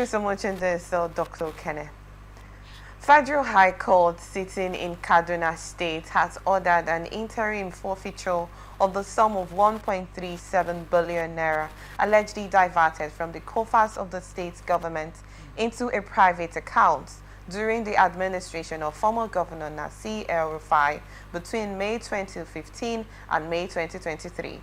you so much in this, Dr. Kenneth. Federal High Court sitting in Kaduna State has ordered an interim forfeiture of the sum of 1.37 billion naira allegedly diverted from the coffers of the state government into a private account during the administration of former Governor Nasir El-Rufai between May 2015 and May 2023.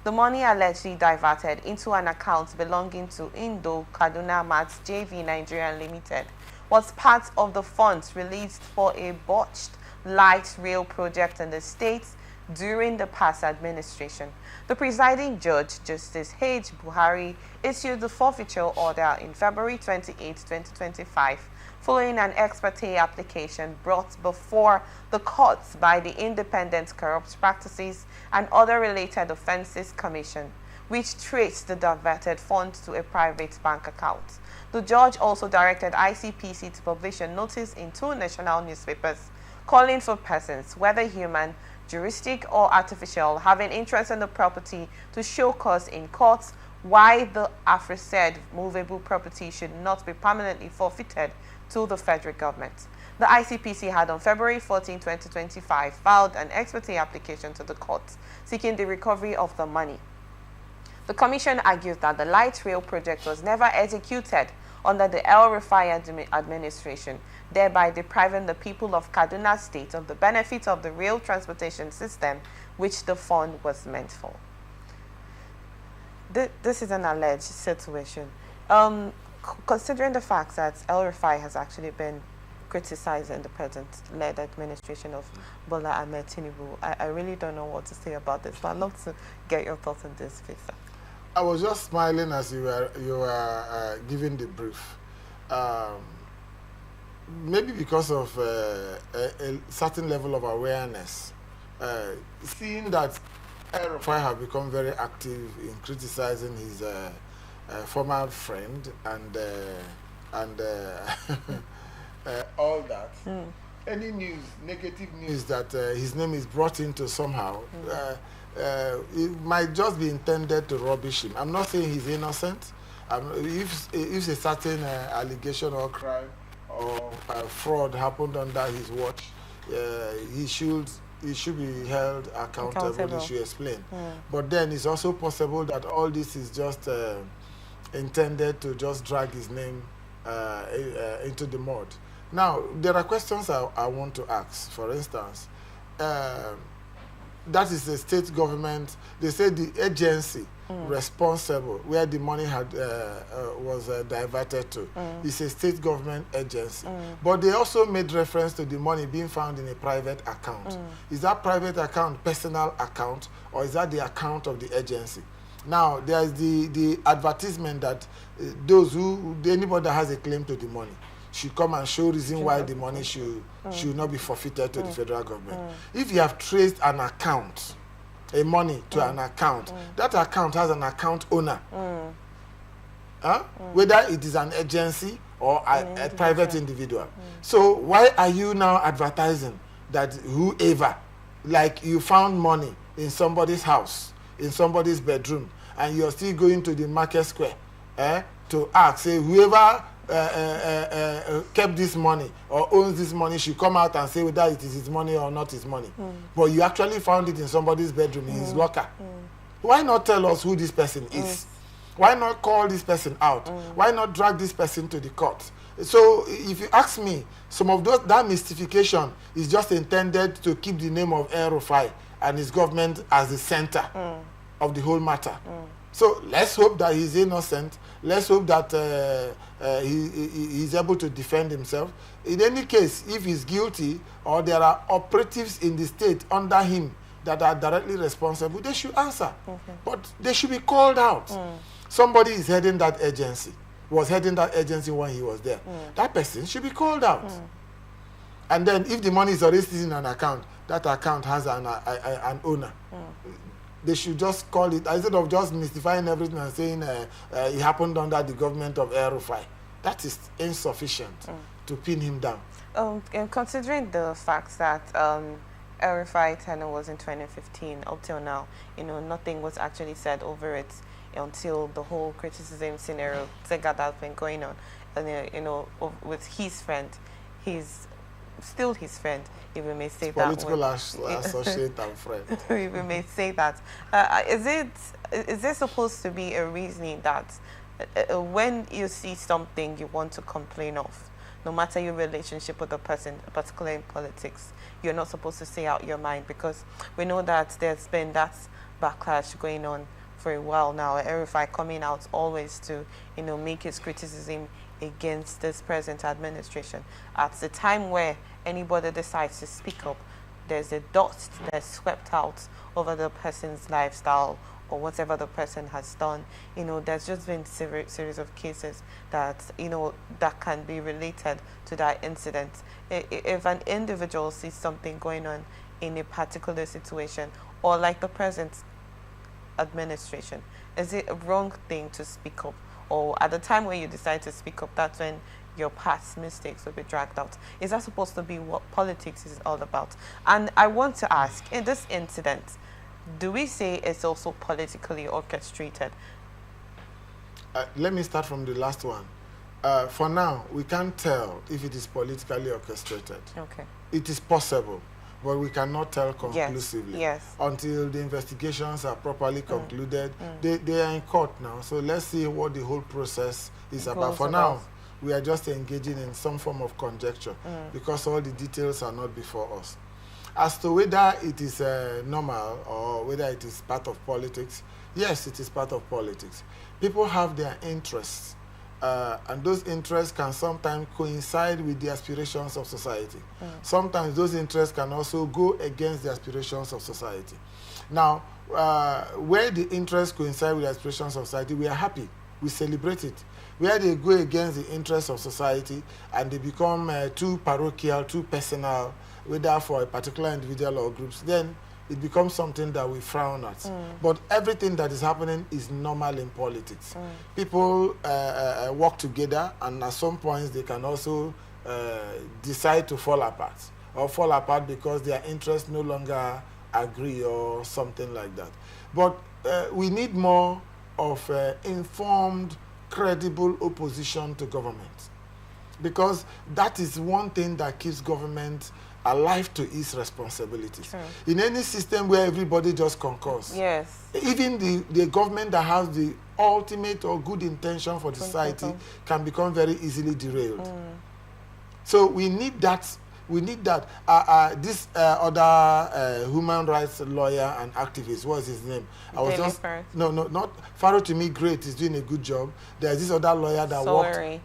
The money allegedly diverted into an account belonging to Indo Kaduna Mats JV Nigeria Limited was part of the funds released for a botched light rail project in the state during the past administration. The presiding judge, Justice H. Buhari, issued the forfeiture order in February 28, 2025, following an ex parte application brought before the courts by the Independent Corrupt Practices and Other Related Offences Commission, which traced the diverted funds to a private bank account. The judge also directed ICPC to publish a notice in 2 national newspapers calling for persons, whether human, juristic or artificial, having interest in the property to show cause in court why the aforesaid movable property should not be permanently forfeited to the federal government. The ICPC had on February 14, 2025 filed an ex parte application to the court seeking the recovery of the money. The commission argued that the light rail project was never executed under the El-Rufai administration, thereby depriving the people of Kaduna State of the benefit of the rail transportation system which the fund was meant for. This is an alleged situation. Considering the fact that El-Rufai has actually been criticizing the present-led administration of Bola Ahmed Tinubu, I really don't know what to say about this, but I'd love to get your thoughts on this, please, sir. I was just smiling as you were giving the brief. Maybe because of a certain level of awareness, seeing that El-Rufai have become very active in criticizing his former friend and all that. Any news, negative news that his name is brought into somehow, it might just be intended to rubbish him. I'm not saying he's innocent. If a certain allegation or crime or fraud happened under his watch, he should be held accountable. He should explain. But then it's also possible that all this is just intended to just drag his name into the mud. Now, there are questions I want to ask. For instance, that is the state government. They say the agency responsible where the money was diverted to is a state government agency. But they also made reference to the money being found in a private account. Is that private account personal account, or is that the account of the agency? Now, there is the advertisement that anybody that has a claim to the money should come and show reason why the money should not be forfeited to the federal government. If you have traced an account, a money to an account, that account has an account owner. Whether it is an agency or a private individual. So why are you now advertising that whoever, like you found money in somebody's house, in somebody's bedroom, and you're still going to the market square to ask, say, whoever kept this money or owns this money should come out and say whether it is his money or not his money. But you actually found it in somebody's bedroom, in his locker. Why not tell us who this person is? Why not call this person out? Why not drag this person to the court? So if you ask me, some of that mystification is just intended to keep the name of El-Rufai and his government as the center of the whole matter. So let's hope that he's innocent. Let's hope that he's able to defend himself. In any case, if he's guilty or there are operatives in the state under him that are directly responsible, they should answer. But they should be called out. Somebody is heading that agency, was heading that agency when he was there. That person should be called out. And then if the money is already in an account, that account has an owner. They should just call it, instead of just mystifying everything and saying it happened under the government of El-Rufai. That is insufficient to pin him down. And considering the fact that El-Rufai tenure was in 2015. Up till now, nothing was actually said over it until the whole criticism scenario that's been going on. And with his friend, he's still his friend, if we may say that. Political associate and friend. If we may say that. Is there supposed to be a reasoning that when you see something you want to complain of, no matter your relationship with the person, particularly in politics, you're not supposed to say out your mind? Because we know that there's been that backlash going on for a while now. El-Rufai coming out always to, make his criticism against this present administration. At the time where anybody decides to speak up, there's a dust that's swept out over the person's lifestyle or whatever the person has done. There's just been series of cases that, that can be related to that incident. If an individual sees something going on in a particular situation, or like the present administration, is it a wrong thing to speak up? Or at the time when you decide to speak up, that's when your past mistakes will be dragged out? Is that supposed to be what politics is all about? And I want to ask, in this incident, do we say it's also politically orchestrated? Let me start from the last one. For now, we can't tell if it is politically orchestrated. Okay. It is possible, but we cannot tell conclusively. Yes. Until the investigations are properly concluded. They are in court now, so let's see what the whole process is about. For now, we are just engaging in some form of conjecture because all the details are not before us. As to whether it is normal or whether it is part of politics, yes, it is part of politics. People have their interests, and those interests can sometimes coincide with the aspirations of society. Sometimes those interests can also go against the aspirations of society. Now, where the interests coincide with the aspirations of society, we are happy. We celebrate it. Where they go against the interests of society and they become too parochial, too personal, whether for a particular individual or groups, then it becomes something that we frown at. But everything that is happening is normal in politics. People work together, and at some points they can also decide to fall apart, or fall apart because their interests no longer agree or something like that. But we need more of informed, credible opposition to government, because that is one thing that keeps government alive to its responsibilities. True. In any system where everybody just concurs, yes, even the government that has the ultimate or good intention for the society can become very easily derailed. So we need that. We need that. This other human rights lawyer and activist, what's his name? Not Pharaoh. To me, great. He's doing a good job. There's this other lawyer that worked.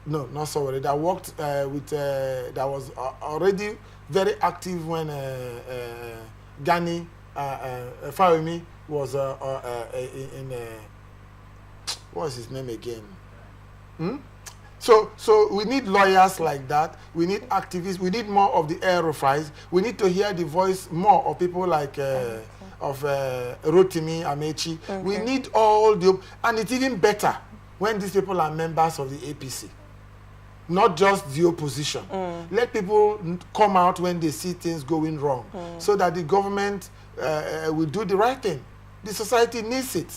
No, not sorry. That worked with that was already very active when Gani Fawemi was in what's his name again? So we need lawyers like that. We need activists. We need more of the El-Rufais. We need to hear the voice more of people like of Rotimi Amechi. We need all the, and it's even better when these people are members of the APC, not just the opposition. Let people come out when they see things going wrong, so that the government will do the right thing. The society needs it.